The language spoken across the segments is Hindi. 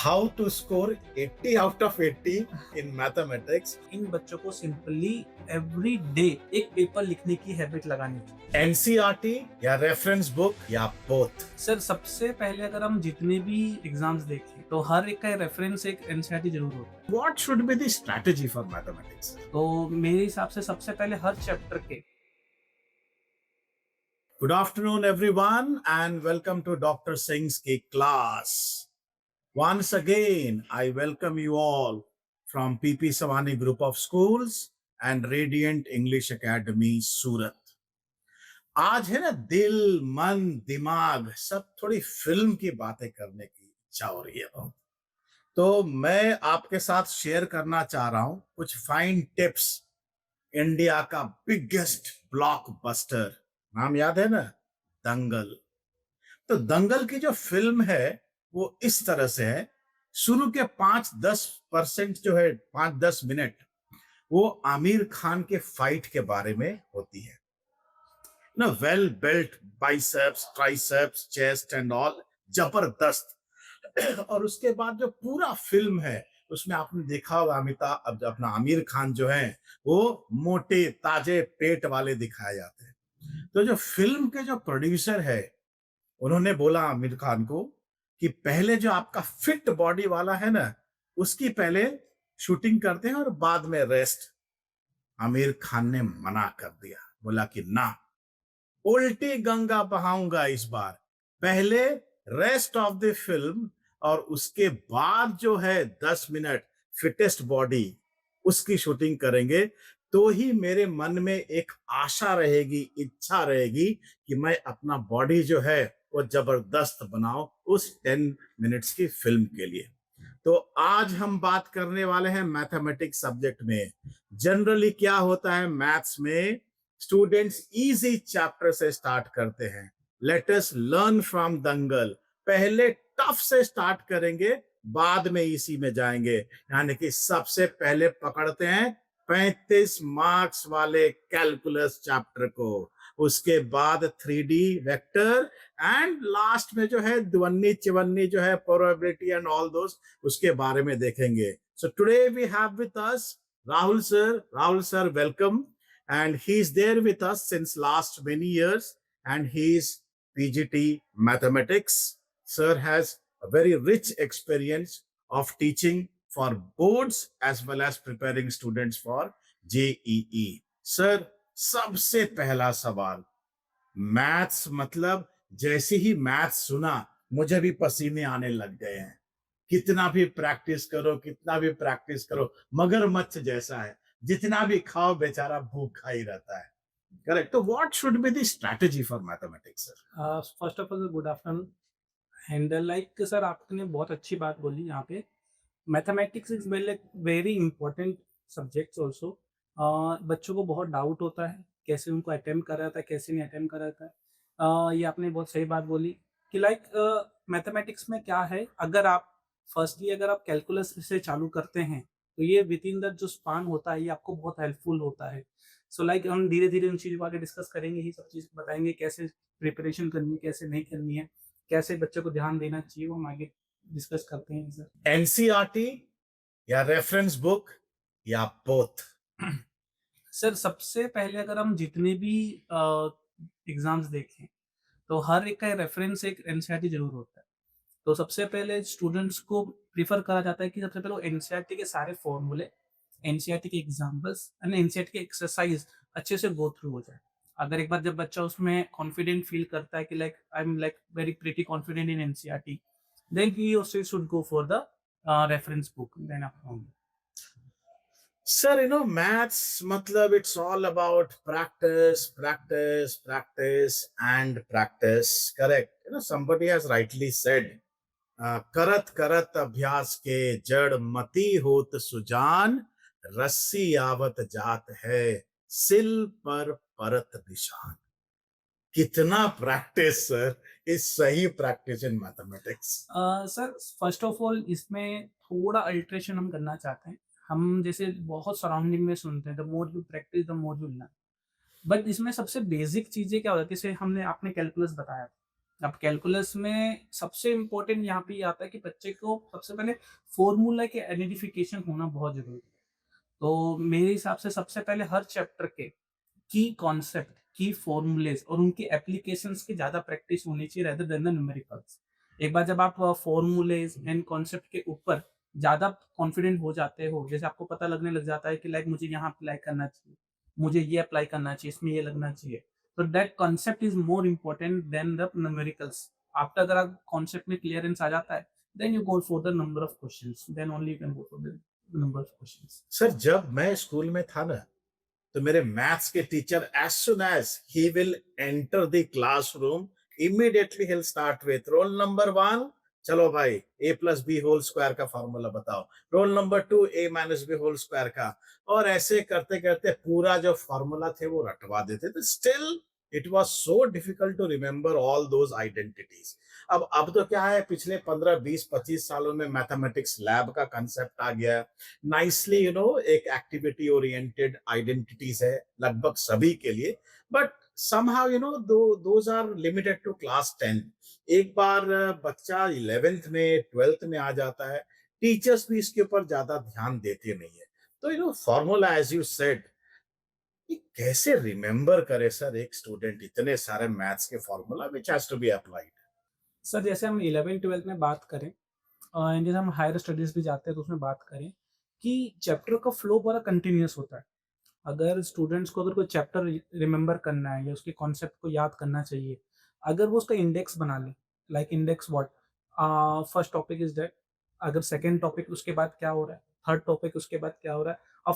How to score 80 out of 80 in mathematics. इन बच्चों को सिंपली एवरी डे एक पेपर लिखने की हैबिट लगानी चाहिए। NCERT या रेफरेंस बुक या बोथ? सर सबसे पहले अगर हम जितने भी एग्जाम्स देखें तो हर एक का रेफरेंस एक एनसीईआरटी जरूर होता है। What should be the strategy for mathematics? तो मेरे हिसाब से सबसे पहले हर चैप्टर के Good afternoon everyone and welcome to Dr. Singh's Ki class. Once again, I welcome you all from PP Savani Group of Schools and Radiant English Academy, Surat. आज है ना दिल मन दिमाग सब थोड़ी फिल्म की बातें करने की इच्छा हो रही है। तो मैं आपके साथ शेयर करना चाह रहा हूं कुछ फाइन टिप्स। इंडिया का बिगेस्ट ब्लॉकबस्टर, नाम याद है ना, दंगल। तो दंगल की जो फिल्म है वो इस तरह से है, शुरू के 5-10% जो है 5-10 मिनट वो आमिर खान के फाइट के बारे में होती है ना, well built biceps triceps chest and all, जबरदस्त। और उसके बाद जो पूरा फिल्म है उसमें आपने देखा होगा अमिताभ अपना आमिर खान जो है वो मोटे ताजे पेट वाले दिखाए जाते हैं। तो जो फिल्म के जो प्रोड्यूसर है उन्होंने बोला आमिर खान को कि पहले जो आपका फिट बॉडी वाला है ना उसकी पहले शूटिंग करते हैं और बाद में रेस्ट। आमिर खान ने मना कर दिया, बोला कि ना, उल्टी गंगा बहाऊंगा इस बार, पहले रेस्ट ऑफ द फिल्म और उसके बाद जो है 10 मिनट फिटेस्ट बॉडी उसकी शूटिंग करेंगे। तो ही मेरे मन में एक आशा रहेगी, इच्छा रहेगी कि मैं अपना बॉडी जो है वो जबरदस्त बनाऊं उस 10 मिनट्स की फिल्म के लिए। तो आज हम बात करने वाले हैं मैथमेटिक्स सब्जेक्ट में। जनरली क्या होता है मैथ्स में, स्टूडेंट्स इजी चैप्टर से स्टार्ट करते हैं। लेट अस लर्न फ्रॉम दंगल। पहले टफ से स्टार्ट करेंगे, बाद में इसी में जाएंगे। यानी कि सबसे पहले पकड़ते हैं 35 मार्क्स वाले कैलकुलस चैप्टर को, उसके बाद 3D वेक्टर एंड लास्ट में जो है द्वन्नी चिवन्नी जो है प्रोबेबिलिटी एंड ऑल दोस, उसके बारे में देखेंगे। So today we have with us Rahul sir. Rahul sir, welcome. And he is there with us since last many years and he is PGT mathematics. Sir has a very rich experience of teaching for boards as well as preparing students for JEE. Sir, सबसे पहला सवाल, मैथ्स मतलब जैसे ही मैथ्स सुना मुझे भी पसीने आने लग गए हैं। कितना भी प्रैक्टिस करो, कितना भी प्रैक्टिस करो, मगरमच्छ जैसा है, जितना भी खाओ बेचारा भूखा ही रहता है। करेक्ट। तो what should be the strategy for mathematics sir? First of all good afternoon. And like sir आपने बहुत अच्छी बात बोली यहाँ पे। Mathematics is very important subjects also. बच्चों को बहुत डाउट होता है कैसे उनको अटेम्प्ट कर रहा था, कैसे नहीं अटेम्प्ट कर रहा था। ये आपने बहुत सही बात बोली कि लाइक मैथमेटिक्स में क्या है, अगर आप फर्स्टली अगर आप कैलकुलस से चालू करते हैं तो ये विद इन द जो स्पान होता है ये आपको बहुत हेल्पफुल होता है। सो लाइक हम धीरे धीरे उन चीज़ों को आगे डिस्कस करेंगे, ही सब चीज़ बताएंगे कैसे प्रिपरेशन करनी है, कैसे नहीं करनी है, कैसे बच्चों को ध्यान देना चाहिए, वो हम आगे डिस्कस करते हैं सर। एनसीईआरटी या रेफरेंस बुक या बोथ? सर सबसे पहले अगर हम जितने भी एग्जाम्स देखें तो हर एक का रेफरेंस एक एनसीईआरटी जरूर होता है। तो सबसे पहले स्टूडेंट्स को प्रीफर करा जाता है कि सबसे पहले वो एनसीईआरटी के सारे फॉर्मूले, एनसीईआरटी के एग्जाम्पल्स एंड एनसीईआरटी के एक्सरसाइज अच्छे से गो थ्रू हो जाए। अगर एक बार जब बच्चा उसमें कॉन्फिडेंट फील करता है कि like I am like very pretty confident in NCERT, then he or she should go for the reference book then after. Sir, you know, maths matlab it's all about practice, practice, practice and practice. Correct. You know, somebody has rightly said, करत करत अभ्यास के जड़ मति होत सुजान, रस्सी आवत जात है सिल पर परत निशान। कितना प्रैक्टिस सर इज सही practice in mathematics? Sir first of all इसमें थोड़ा अल्ट्रेशन हम करना चाहते हैं। हम जैसे बहुत सराउंडिंग में सुनते हैं the more you practice the more you learn, but इसमें सबसे बेसिक चीज़ें क्या होती है, जैसे हमने आपने कैलकुलस बताया था, अब कैलकुलस में सबसे इम्पोर्टेंट यहाँ पे ये आता है कि बच्चे को सबसे पहले फ़ॉर्मूला के आइडेंटिफ़िकेशन होना बहुत ज़रूरी है। तो मेरे हिसाब से सबसे पहले हर चैप्टर के की कॉन्सेप्ट, की फ़ॉर्मूलेज़ और उनकी एप्लीकेशंस की ज़्यादा प्रैक्टिस होनी चाहिए रेदर देन द न्यूमेरिकल्स। एक बार जब आप फ़ॉर्मूलेज़ एंड कॉन्सेप्ट के ऊपर ज़्यादा कॉन्फिडेंट हो जाते हो, जैसे आपको पता लगने लग जाता है कि लाइक मुझे यहाँ अप्लाई करना चाहिए, मुझे ये अप्लाई करना चाहिए, इसमें ये लगना चाहिए। तो that concept is more important than the numericals. After अगर आप कॉन्सेप्ट में क्लियरेंस आ जाता है, then you go for the number of questions, then only you can go for the number of questions. Sir जब मैं स्कूल में था ना, तो मेरे मैथ्स के teacher as soon as he will enter the classroom, immediately he'll start with roll number one, चलो भाई A plus B whole square का फॉर्मूला बताओ, roll number two A minus B whole square का, और ऐसे करते करते पूरा जो फॉर्मूला थे वो रटवा देते थे। Still it was so difficult to remember all those identities. अब तो क्या है, पिछले 15 20 25 सालों में मैथमेटिक्स लैब का कंसेप्ट आ गया, नाइसली एक एक्टिविटी ओरिएंटेड आइडेंटिटीज है लगभग सभी के लिए। But somehow those are limited to class 10। एक बार बच्चा 11th में 12th में आ जाता है, टीचर्स भी इसके ऊपर ज्यादा ध्यान देते नहीं है। तो फॉर्मूला एज यू सेड, ये कैसे रिमेंबर करे सर एक स्टूडेंट इतने सारे मैथ्स के formula which has to be applied. Sir जैसे हम 11th-12th में बात करें एंड जैसे हम हायर स्टडीज़ भी जाते हैं तो उसमें बात करें कि चैप्टर का फ्लो बड़ा कंटिन्यूअस होता है। अगर स्टूडेंट्स को अगर कोई चैप्टर रिमेंबर करना है या उसके कॉन्सेप्ट को याद करना चाहिए, अगर वो उसका इंडेक्स बना ले, like index what, first topic is that, अगर सेकंड टॉपिक उसके बाद क्या हो रहा है, थर्ड टॉपिक उसके बाद क्या हो रहा है,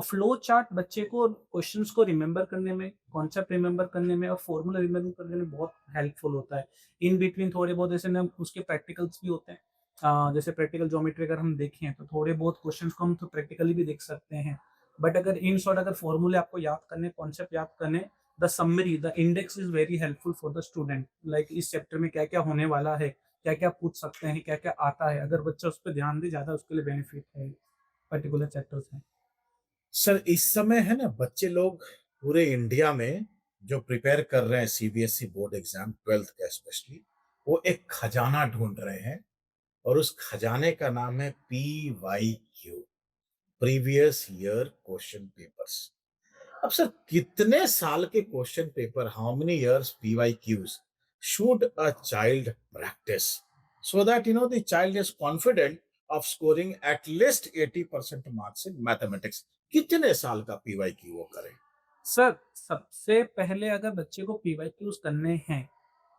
फ्लो चार्ट बच्चे को क्वेश्चंस को रिमेंबर करने में, कॉन्सेप्ट रिमेंबर करने में और फॉर्मूला रिमेंबर करने में बहुत हेल्पफुल होता है। इन बिटवीन थोड़े बहुत ऐसे ना उसके प्रैक्टिकल्स भी होते हैं। जैसे प्रैक्टिकल ज्योमेट्री अगर हम देखें तो थोड़े बहुत क्वेश्चंस को हम तो प्रैक्टिकली भी देख सकते हैं। बट अगर इन शॉर्ट अगर फॉर्मूले आपको याद करने, कॉन्सेप्ट याद करने, the summary, the index is very helpful for the student. Like इस चैप्टर में क्या-क्या होने वाला है, क्या-क्या पूछ सकते हैं, क्या-क्या आता है, अगर बच्चा उस पे ध्यान दे ज़्यादा उसके लिए बेनिफिट है, पर्टिकुलर चैप्टर्स में। सर इस समय है ना, बच्चे लोग पूरे इंडिया में जो प्रिपेयर कर रहे हैं सीबीएसई बोर्ड एग्जाम 12th का स्पेशली, वो एक खजाना ढूंढ रहे हैं, और उस खजाने का नाम है PYQ, previous year question papers. अब सर कितने साल के question paper, how many years PYQs should a child practice so that the child is confident of scoring at least 80% marks in mathematics. कितने साल का PYQ वो करे। सर, सबसे पहले अगर बच्चे को पीवाईक्यूज़ करने हैं,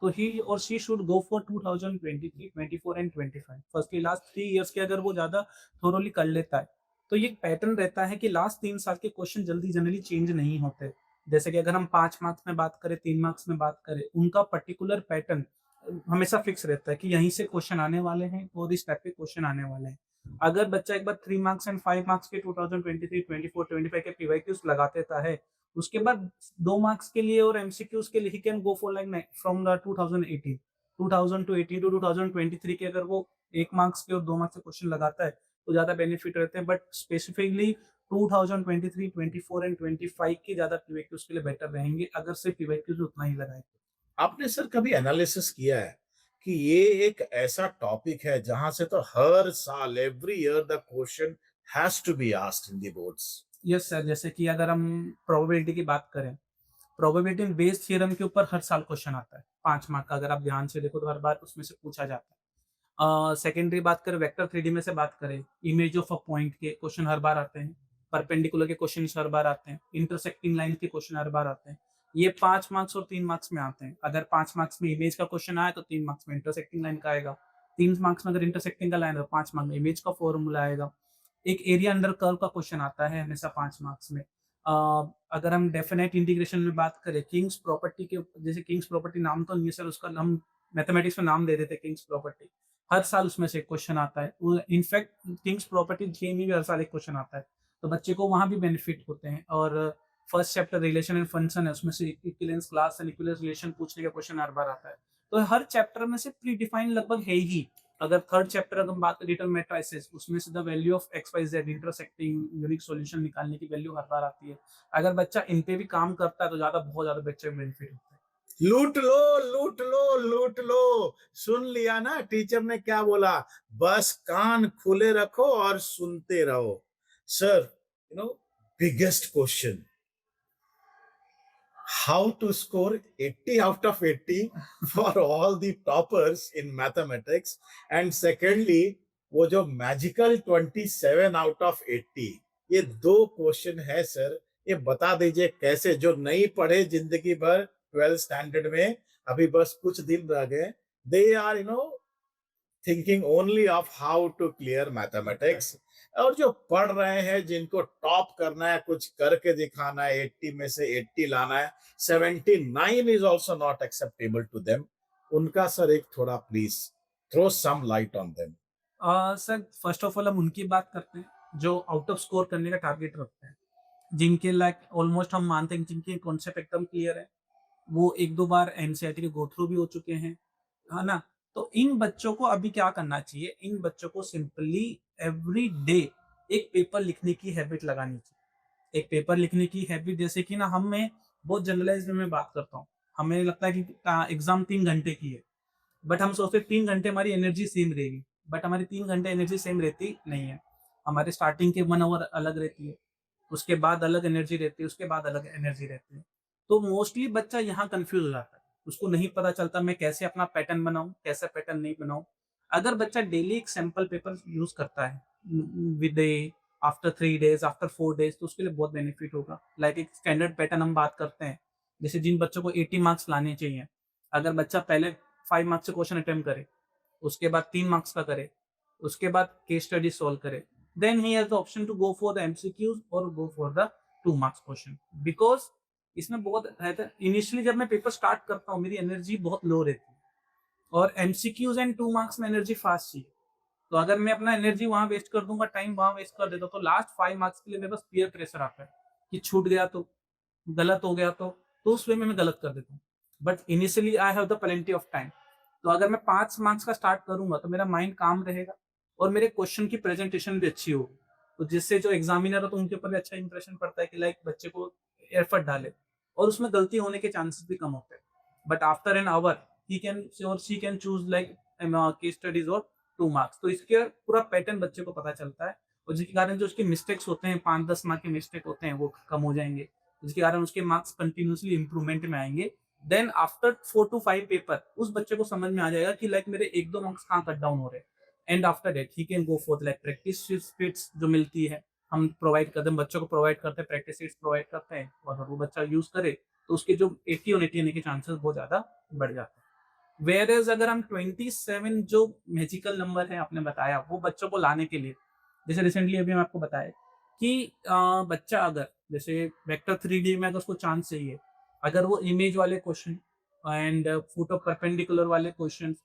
तो ही or she should go for 2023, 24 and 25। Firstly last 3 years के अगर वो ज़्यादा थोरोली कर लेता है, तो ये पैटर्न रहता है कि लास्ट 3 साल के क्वेश्चन जल्दी जनरली चेंज नहीं होते। जैसे कि अगर हम 5 मार्क्स में बात करें, 3 मार्क्स में बात करें, उनका पर्टिकुलर पैटर्न हमेशा फिक्स रहता है कि यहीं से क्वेश्चन आने वाले हैं और इस टाइप के क्वेश्चन आने वाले हैं। अगर बच्चा एक बार 3 मार्क्स एंड 5 मार्क्स के 2023, 24, 25 के पीवाईक्यूज़ लगा देता है, उसके बाद 2 मार्क्स के लिए और एमसीक्यूज़ के लिए he can go for like from the 2018, 2000 to 18 to 2023 के अगर वो 1 मार्क्स के और 2 मार्क्स के क्वेश्चन लगाता है, तो ज़्यादा बेनिफिट रहते हैं। बट स्पेसिफिकली 2023, 24 एंड 25 के ज़्यादा पीवाईक्यूज़ के लिए बेटर रहेंगे, अगर सिर्फ पीवाईक्यूज़ उतना ही लगाए तो। आपने सर कभी एनालिसिस किया है कि ये एक ऐसा टॉपिक है जहां से तो हर साल every year the question has to be asked in the boards. Yes sir, जैसे कि अगर हम प्रोबेबिलिटी की बात करें, प्रोबेबिलिटी बेस्ड थ्योरम के ऊपर हर साल क्वेश्चन आता है। 5 मार्क का अगर आप ध्यान से देखो तो हर बार उसमें से पूछा जाता है। सेकेंडरी बात करें, वेक्टर 3D में से बात करें, इमेज ऑफ अ पॉइंट के क्वेश्चन हर बार आते हैं, परपेंडिकुलर के क्वेश्चन हर बार आते हैं, इंटरसेक्टिंग लाइन के क्वेश्चन हर बार आते हैं। ये 5 मार्क्स और 3 मार्क्स में आते हैं। अगर 5 मार्क्स में इमेज का क्वेश्चन आया तो 3 मार्क्स में इंटरसेक्टिंग लाइन का आएगा। 3 मार्क्स में अगर इंटरसेक्टिंग का लाइन है तो 5 मार्क्स में इमेज का फॉर्मूला आएगा। एक एरिया अंडर कर्व का क्वेश्चन आता है हमेशा 5 मार्क्स में। अगर हम डेफिनेट इंटीग्रेशन में बात करें, किंग्स प्रॉपर्टी के, जैसे किंग्स प्रॉपर्टी नाम तो नहीं है सर, उसका हम मैथमेटिक्स में नाम दे देते हैं किंग्स प्रॉपर्टी। हर साल उसमें से एक क्वेश्चन आता है। वो इनफैक्ट किंग्स प्रॉपर्टी थ्योरी में भी हर साल एक क्वेश्चन आता है। तो बच्चे को वहाँ भी बेनिफिट होते हैं। और first chapter relation and function है, उसमें से equivalence class and equivalence relation पूछने का क्वेश्चन हर बार आता है। तो हर चैप्टर में से प्री डिफाइंड लगभग है ही। अगर थर्ड चैप्टर अगर हम बात करें रिटर्न मैट्रिसेस, उसमें से the value of x y z intersecting unique solution निकालने की वैल्यू हर बार आती है। अगर बच्चा इन पे भी काम करता है तो ज़्यादा बहुत ज़्यादा बच्चे को बेनिफिट होता है। लूट लो, लूट लो, लूट लो। सुन लिया ना टीचर ने क्या बोला? बस कान खुले रखो और सुनते रहो। Sir, biggest question, how to score 80 out of 80 for all the toppers in mathematics, and secondly वो जो मैजिकल 27 आउट ऑफ 80, ये दो क्वेश्चन है सर। ये बता दीजिए कैसे, जो नहीं पढ़े जिंदगी भर 12th स्टैंडर्ड में, अभी बस कुछ दिन रह गए, they are thinking only of how to clear mathematics, और जो पढ़ रहे हैं जिनको टॉप करना है, कुछ करके दिखाना है, 80 में से 80 लाना है, 79 is also not acceptable to them, उनका सर एक थोड़ा please throw some light on them. Sir first of all हम उनकी बात करते हैं जो आउट ऑफ स्कोर करने का टारगेट रखते हैं, जिनके लाइक ऑलमोस्ट हम मानते हैं जिनके कॉन्सेप्ट एकदम क्लियर है, वो 1-2 बार एनसीईआरटी के गो थ्रू भी हो चुके हैं, है ना? तो इन बच्चों को अभी क्या करना चाहिए, इन बच्चों को सिंपली एवरी डे एक पेपर लिखने की हैबिट लगानी चाहिए। एक पेपर लिखने की हैबिट, जैसे कि ना हम मैं बहुत जनरलाइज़्ड में मैं बात करता हूँ। हमें लगता है कि एग्ज़ाम 3 घंटे की है, बट हम सोचते हैं 3 घंटे हमारी एनर्जी सेम रहेगी, बट हमारी 3 घंटे एनर्जी सेम रहती नहीं है। हमारे स्टार्टिंग के 1 आवर अलग रहती है, उसके बाद अलग एनर्जी रहती है, उसके बाद अलग एनर्जी रहती है। तो मोस्टली बच्चा यहाँ कन्फ्यूज़ हो जाता है। उसको नहीं पता चलता मैं कैसे अपना पैटर्न बनाऊँ, कैसा पैटर्न नहीं बनाऊँ। अगर बच्चा डेली एक सैंपल पेपर यूज़ करता है with A after 3 days, after 4 days, तो उसके लिए बहुत बेनिफिट होगा। लाइक एक स्टैंडर्ड पैटर्न हम बात करते हैं, जैसे जिन बच्चों को 80 मार्क्स लाने चाहिए, अगर बच्चा पहले 5 मार्क्स से क्वेश्चन अटेम्प्ट करे, उसके बाद 3 मार्क्स का करे, उसके बाद केस स्टडी सॉल्व करे, then he has the option to go for the MCQs or go for the 2 marks question. Because इसमें बहुत रहता है, इनिशियली जब मैं पेपर स्टार्ट करता हूँ, मेरी एनर्जी बहुत लो रहती है और एमसीक्यूज़ एंड 2 मार्क्स में एनर्जी फास्ट चाहिए। तो अगर मैं अपना एनर्जी वहाँ वेस्ट कर दूँगा, टाइम वहाँ वेस्ट कर देता हूँ, तो लास्ट 5 मार्क्स के लिए मेरे पास पीयर प्रेशर आता है कि छूट गया तो, गलत हो गया तो उस वे में मैं गलत कर देता हूँ। But initially I have the plenty of time. तो अगर मैं 5 मार्क्स का स्टार्ट करूँगा, तो मेरा माइंड काम रहेगा और मेरे क्वेश्चन की प्रेजेंटेशन भी अच्छी होगी। तो जिससे जो एग्ज़ामिनर है, तो उनके ऊपर भी अच्छा इंप्रेशन पड़ता है कि लाइक बच्चे को एफर्ट डाले और उसमें गलती होने के चांसेस भी कम होते हैं। But after an hour he can or she can choose like case studies और 2 मार्क्स। तो इसके पूरा पैटर्न बच्चे को पता चलता है और जिसके कारण जो उसके मिस्टेक्स होते हैं, 5-10 मार्क के मिस्टेक होते हैं, वो कम हो जाएँगे। जिसके कारण उसके मार्क्स कंटिन्यूअसली इम्प्रूवमेंट में आएँगे। देन आफ्टर 4 टू 5 पेपर उस बच्चे को समझ में आ जाएगा कि लाइक मेरे 1-2 मार्क्स कहाँ कट डाउन हो रहे हैं। And after that he can go for like practice sheets जो मिलती है, हम प्रोवाइड करते हैं, बच्चों को प्रोवाइड करते हैं, प्रैक्टिस शीट्स प्रोवाइड करते हैं और अगर वो बच्चा यूज़ करे, तो उसके जो 80 और 80 आने के चांसेस बहुत ज़्यादा बढ़ जाते हैं। व्हेयरएज़ अगर हम 27 जो मैजिकल नंबर है आपने बताया, वो बच्चों को लाने के लिए, जैसे रिसेंटली अभी मैं आपको बताया कि बच्चा अगर जैसे वेक्टर 3D में अगर उसको चांस चाहिए, अगर वो इमेज वाले क्वेश्चन एंड फुट परपेंडिकुलर वाले क्वेश्चन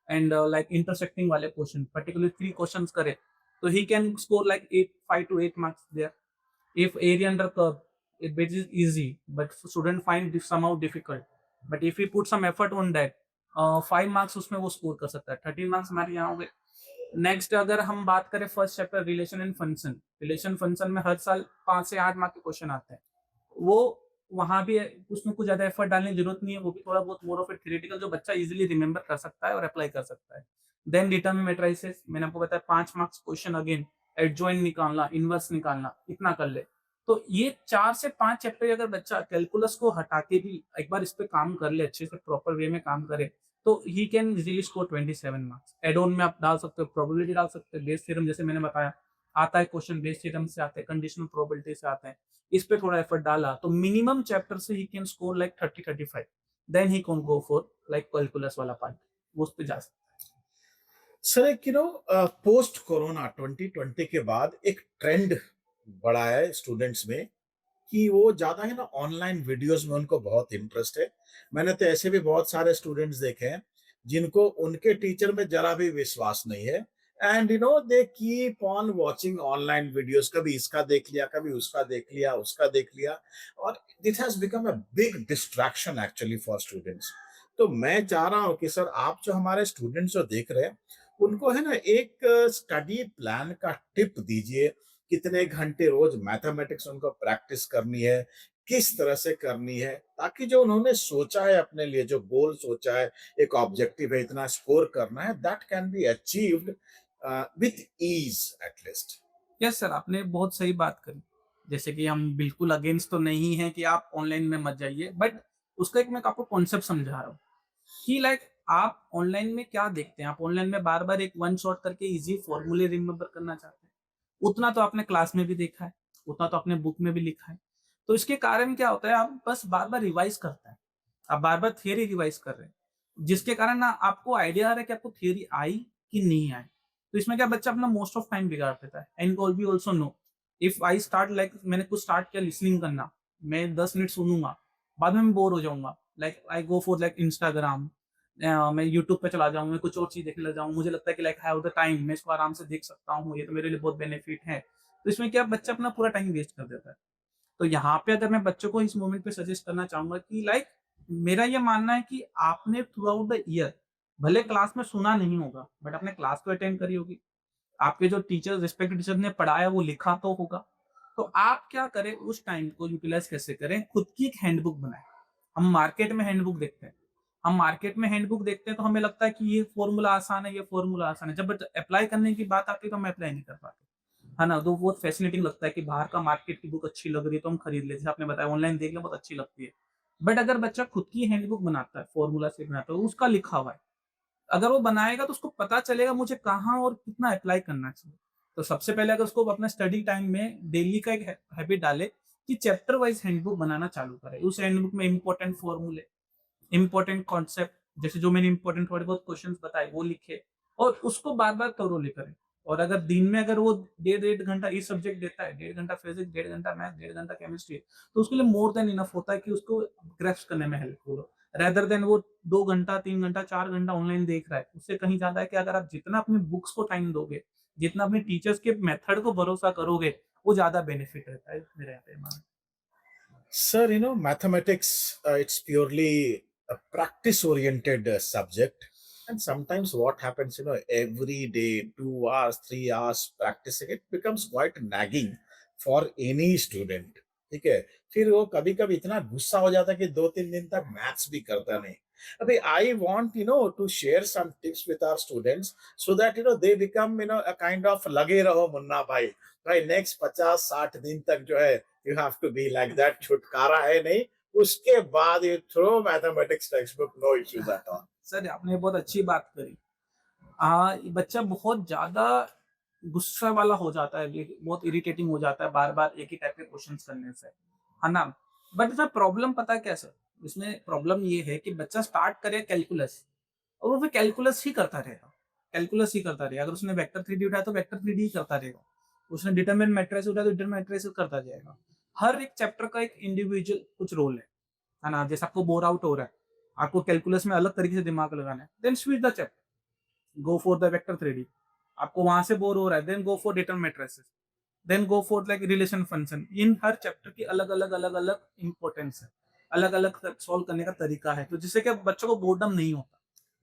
एंड लाइक इंटरसेक्टिंग वाले क्वेश्चन पर्टिकुलर 3 क्वेश्चंस करे, तो he can score like 8 5 to 8 marks there. If area under curve, it is easy, but student find this somehow difficult. But if we put some effort on that, 5 marks उसमें वो स्कोर कर सकता है, 13 मार्क्स हमारे यहाँ हो गए। नेक्स्ट अगर हम बात करें first chapter relation and function, relation function में हर साल 5 से 8 मार्क के क्वेश्चन आते हैं। वो वहाँ भी उसमें कुछ ज़्यादा एफर्ट डालने की जरूरत नहीं है, वो भी थोड़ा बहुत मोर ऑफ ए थ्योरेटिकल जो बच्चा इजीली रिमेंबर कर सकता है और अप्लाई कर सकता है। देन डिटरमिन मैट्रिसेस, मैंने आपको बताया 5 मार्क्स क्वेश्चन, अगेन एडजॉइंट निकालना, इनवर्स निकालना, इतना कर ले। तो ये 4 से 5 चैप्टर अगर बच्चा कैलकुलस को हटा के भी एक बार इस पे काम कर ले, अच्छे से प्रॉपर वे में काम करे, तो he can easily score 27 marks. Add on में आप डाल सकते हो, प्रोबेबिलिटी डाल सकते हो, बेस थ्योरम जैसे मैंने बताया आता है, क्वेश्चन बेस थ्योरम से आते हैं, कंडीशनल प्रोबेबिलिटी से आते हैं। इस पे थोड़ा एफर्ट डाला तो मिनिमम चैप्टर से he can score like 30-35। Then he can go for like calculus वाला पार्ट, वो उस पे जा सकता सर एक पोस्ट कोरोना 2020 के बाद एक ट्रेंड बढ़ा है स्टूडेंट्स में कि वो ज्यादा है ना ऑनलाइन वीडियोस में उनको बहुत इंटरेस्ट है। मैंने तो ऐसे भी बहुत सारे स्टूडेंट्स देखे हैं जिनको उनके टीचर में जरा भी विश्वास नहीं है, and they keep on watching online videos, कभी इसका देख लिया, कभी उसका देख लिया, उसका देख लिया, और it has become a big distraction actually for students. तो मैं चाह रहा हूं कि सर आप जो हमारे स्टूडेंट्स जो देख रहे हैं उनको है ना एक स्टडी प्लान का टिप दीजिए, कितने घंटे रोज मैथमेटिक्स उनको प्रैक्टिस करनी है, किस तरह से करनी है, ताकि जो उन्होंने सोचा है अपने लिए, जो गोल सोचा है, एक ऑब्जेक्टिव है, इतना स्कोर करना है, that can be achieved with ease at least. Yes sir, आपने बहुत सही बात करी। जैसे कि हम बिल्कुल अगेंस्ट तो नहीं है कि आप ऑनलाइन में मत जाइए, बट उसका एक मैं आपको कॉन्सेप्ट समझा रहा हूँ कि लाइक आप ऑनलाइन में क्या देखते हैं? आप ऑनलाइन में बार-बार एक वन शॉट करके ईज़ी फॉर्मूले रिमेंबर करना चाहते हैं। उतना तो आपने क्लास में भी देखा है, उतना तो आपने बुक में भी लिखा है। तो इसके कारण क्या होता है, आप बस बार-बार रिवाइज़ करते हैं। आप बार-बार थियरी रिवाइज़ कर रहे हैं, जिसके कारण ना आपको आइडिया आ रहा है कि आपको थियरी आई कि नहीं आई। तो इसमें क्या बच्चा अपना मोस्ट ऑफ टाइम बिगाड़ देता है। And all we also know, if I start like मैंने कुछ स्टार्ट किया लिसनिंग करना, मैं 10 मिनट सुनूँगा, बाद में मैं बोर हो जाऊँगा। Like I go for like Instagram, मैं यूट्यूब पे चला जाऊँ, मैं कुछ और चीज़ देखने लग जाऊँ। मुझे लगता है कि like I have the time, मैं इसको आराम से देख सकता हूँ, ये तो मेरे लिए बहुत बेनिफिट है। तो इसमें क्या बच्चा अपना पूरा टाइम वेस्ट कर देता है। तो यहाँ पे अगर मैं बच्चों को इस मोमेंट पे सजेस्ट करना चाहूँगा कि लाइक मेरा ये मानना है कि आपने थ्रू आउट द ईयर भले क्लास में सुना नहीं होगा, बट आपने क्लास तो अटेंड करी होगी। आपके जो टीचर रिस्पेक्टेड टीचर ने पढ़ाया वो लिखा तो होगा। तो आप क्या करें, उस टाइम को यूटिलाइज़ कैसे करें, खुद की एक हैंडबुक बनाएँ। हम मार्केट में हैंडबुक देखते हैं। हम मार्केट में हैंडबुक देखते हैं तो हमें लगता है कि ये फ़ॉर्मूला आसान है, ये फ़ॉर्मूला आसान है। जब बट अप्लाई करने की बात आती है तो हम अप्लाई नहीं कर पाते। है ना? तो बहुत फ़ैसिनेटिंग लगता है कि बाहर का मार्केट की बुक अच्छी लग रही है तो हम खरीद लेते हैं। जैसे आपने बताया ऑनलाइन देख लें बहुत अच्छी लगती है। बट अगर बच्चा खुद की हैंडबुक बनाता है, फ़ॉर्मूला से बनाता है, उसका लिखा हुआ है। अगर वो बनाएगा तो उसको पता चलेगा मुझे कहाँ और कितना अप्लाई करना चाहिए। तो सबसे पहले अगर उसको अपना स्टडी टाइम में डेली का एक हैबिट डाले कि चैप्टर वाइज़ हैंडबुक बनाना चालू करे। उस हैंडबुक में इम्पोर्टेंट फ़ॉर्मूले, इम्पोर्टेंट कॉन्सेप्ट, जैसे जो मैंने इम्पोर्टेंट थोड़े बहुत क्वेश्चंस बताए वो लिखे और उसको बार-बार थोरोली करे। और अगर दिन में अगर वो डेढ़-डेढ़ घंटा इस सब्जेक्ट देता है, डेढ़ घंटा फिज़िक्स, डेढ़ घंटा मैथ, डेढ़ घंटा केमिस्ट्री, तो उसके लिए मोर देन इनफ होता है कि उसको ग्रैस्प करने में हेल्पफुल हो। रेदर देन वो 2 घंटा, 3 घंटा, 4 घंटा ऑनलाइन देख रहा है। उससे कहीं ज़्यादा है कि अगर आप जितना अपनी बुक्स को टाइम दोगे, जितना अपने टीचर्स के मेथड को भरोसा करोगे, वो ज़्यादा बेनिफिट रहता है, मेरा यहाँ पे मानना है। Sir, mathematics, it's purely a practice oriented subject. And sometimes what happens, every day, 2 hours, 3 hours practicing, it becomes quite nagging for any student. ठीक है, फिर वो कभी कभी इतना गुस्सा हो जाता है कि 2-3 दिन तक मैथ्स भी करता नहीं। अभी I want to share some tips with our students so that they become a kind of Lage Raho Munna भाई। भाई नेक्स्ट 50-60 दिन तक जो है you have to be like that, छुटकारा है नहीं। उसके बाद you throw mathematics text book, no issues at all. Sir, आपने बहुत अच्छी बात करी। बच्चा बहुत ज़्यादा गुस्सा वाला हो जाता है, ये बहुत इरिटेटिंग हो जाता है बार-बार एक ही टाइप के क्वेश्चन्स करने से, है ना? बट इसमें प्रॉब्लम पता है क्या है सर? इसमें प्रॉब्लम ये है कि बच्चा स्टार्ट करे कैलकुलस और वो फिर कैलकुलस ही करता रहेगा, कैलकुलस ही करता रहेगा। अगर उसने वेक्टर 3D उठाया तो वेक्टर 3D ही करता रहेगा। उसने डिटरमिनेंट मैट्रिक्स उठाया तो डिटरमिनेंट मैट्रिक्स करता जाएगा। हर एक चैप्टर का एक इंडिविजुअल कुछ रोल है ना? जैसे आपको बोर आउट हो रहा है, आपको कैलकुलस में अलग तरीके से दिमाग लगाना है, then switch the chapter. Go for the vector 3D। आपको वहां से बोर हो रहा है, then go for data matrices, then go for like relation function. इन हर चैप्टर की अलग-अलग इंपॉर्टेंस है, अलग-अलग सॉल्व करने का तरीका है, तो जिससे कि बच्चों को बोर्डम नहीं होता।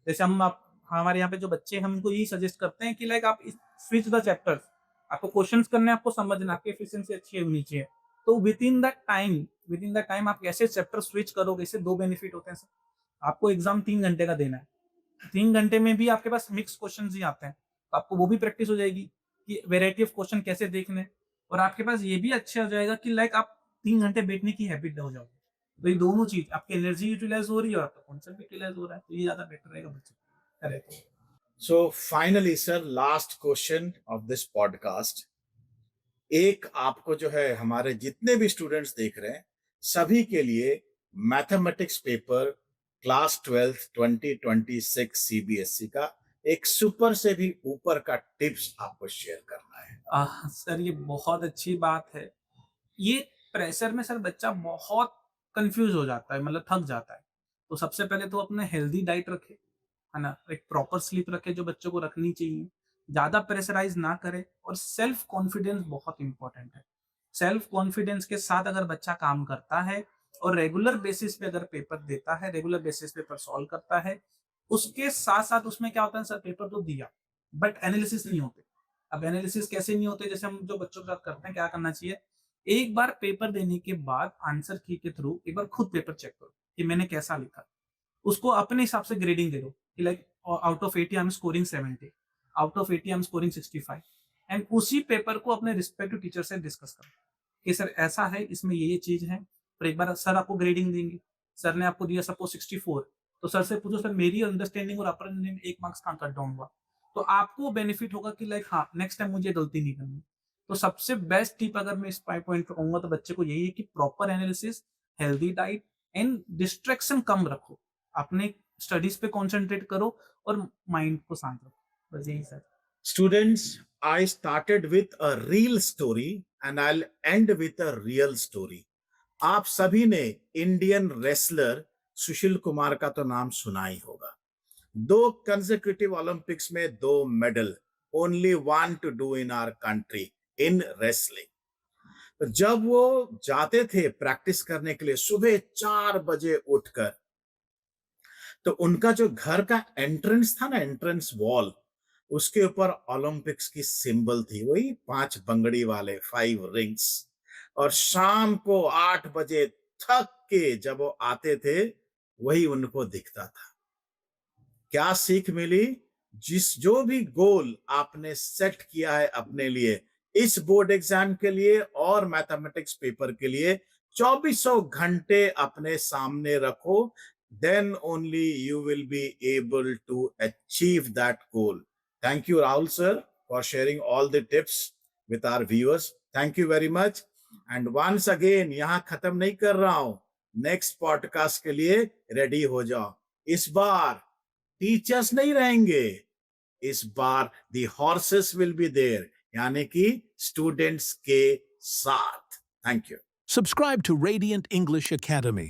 जैसे हम आप हमारे यहाँ पे जो बच्चे हैं हम उनको यही सजेस्ट करते हैं कि लाइक आप स्विच द चैप्टर्स। आपको क्वेश्चंस करने हैं, आपको समझना, आपकी एफिशिएंसी अच्छी होनी चाहिए। तो विद इन द टाइम आप कैसे चैप्टर स्विच करोगे, इससे 2 बेनिफिट होते हैं सर। आपको एग्जाम 3 घंटे का देना है। 3 घंटे में भी आपके पास मिक्स क्वेश्चंस ही आते हैं। तो आपको वो भी प्रैक्टिस हो जाएगी कि वैरायटी ऑफ क्वेश्चन कैसे देखने हैं, और आपके पास ये भी अच्छा हो जाएगा कि लाइक आप 3 घंटे बैठने की हैबिट हो जाओगे। तो ये दोनों चीज़ आपकी एनर्जी यूटिलाइज़ हो रही है और आपका कॉन्सेप्ट भी यूटिलाइज़ हो रहा है। तो ये ज़्यादा बेटर रहेगा बच्चों को करे तो। So finally sir, last question of this podcast. एक आपको जो है, हमारे जितने भी स्टूडेंट्स देख रहे हैं सभी के लिए मैथमेटिक्स पेपर क्लास 12 2026 सीबीएसई का एक सुपर से भी ऊपर का टिप्स आपको शेयर करना है। सर ये बहुत अच्छी बात है। ये प्रेशर में सर बच्चा बहुत कन्फ्यूज़ हो जाता है, मतलब थक जाता है। तो सबसे पहले तो अपना हेल्दी डाइट रखे, है ना? एक प्रॉपर स्लीप रखे जो बच्चों को रखनी चाहिए। ज़्यादा प्रेशराइज़ ना करे, और सेल्फ कॉन्फिडेंस बहुत इम्पोर्टेंट है। सेल्फ कॉन्फिडेंस के साथ अगर बच्चा काम करता है और रेगुलर बेसिस पे अगर पेपर देता है, रेगुलर बेसिस पे पेपर सॉल्व करता है, उसके साथ-साथ उसमें क्या होता है सर, पेपर तो दिया, बट एनालिसिस नहीं होते। अब एनालिसिस कैसे नहीं होते, जैसे हम जो बच्चों के साथ करते हैं, क्या करना चाहिए? एक बार पेपर देने के बाद आंसर की के थ्रू एक बार खुद पेपर चेक करो कि मैंने कैसा लिखा। उसको अपने हिसाब से ग्रेडिंग दे दो कि like out of 80 I am scoring 70, out of 80 I am scoring 65, and उसी पेपर को अपने रिस्पेक्टिव टीचर से डिस्कस करो कि सर ऐसा है, इसमें ये चीज है। और एक बार सर आपको ग्रेडिंग देंगे, सर ने आपको दिया सपोज 64, तो सर से पूछो सर मेरी अंडरस्टैंडिंग और अपर अंडरस्टैंडिंग में 1 मार्क्स कहाँ कट डाउन हुआ? तो आपको बेनिफिट होगा कि लाइक हाँ, नेक्स्ट टाइम मुझे गलती नहीं करनी। तो सबसे बेस्ट टिप अगर मैं इस 5 पॉइंट पे कहूँगा तो बच्चे को यही है कि proper analysis, healthy diet and distraction कम रखो। अपने स्टडीज पे कंसंट्रेट करो और माइंड को शांत रखो। बस यही sir. Students, I started with a real story and I'll end with a real story. आप सभी ने इंडियन रेसलर सुशील कुमार का तो नाम सुना ही होगा। 2 कंसेक्यूटिव ओलंपिक्स में 2 medal, only one to do in our country in wrestling. जब वो जाते थे प्रैक्टिस करने के लिए सुबह 4 बजे उठकर, तो उनका जो घर का एंट्रेंस था ना, एंट्रेंस वॉल, उसके ऊपर ओलंपिक्स की सिंबल थी, वही 5 बंगड़ी वाले 5 रिंग्स। और शाम को 8 बजे थक के जब वो आते थे, वही उनको दिखता था। क्या सीख मिली? जो भी गोल आपने सेट किया है अपने लिए, इस बोर्ड एग्जाम के लिए और मैथमेटिक्स पेपर के लिए, 24 घंटे अपने सामने रखो, then only you will be able to achieve that goal. Thank you, Rahul sir, for sharing all the tips with our viewers. Thank you very much. And once again, यहाँ खत्म नहीं कर रहा हूं, नेक्स्ट पॉडकास्ट के लिए रेडी हो जाओ। इस बार टीचर्स नहीं रहेंगे, इस बार दी हॉर्सेस विल बी देयर, यानी कि स्टूडेंट्स के साथ। Thank you. Subscribe to Radiant English Academy.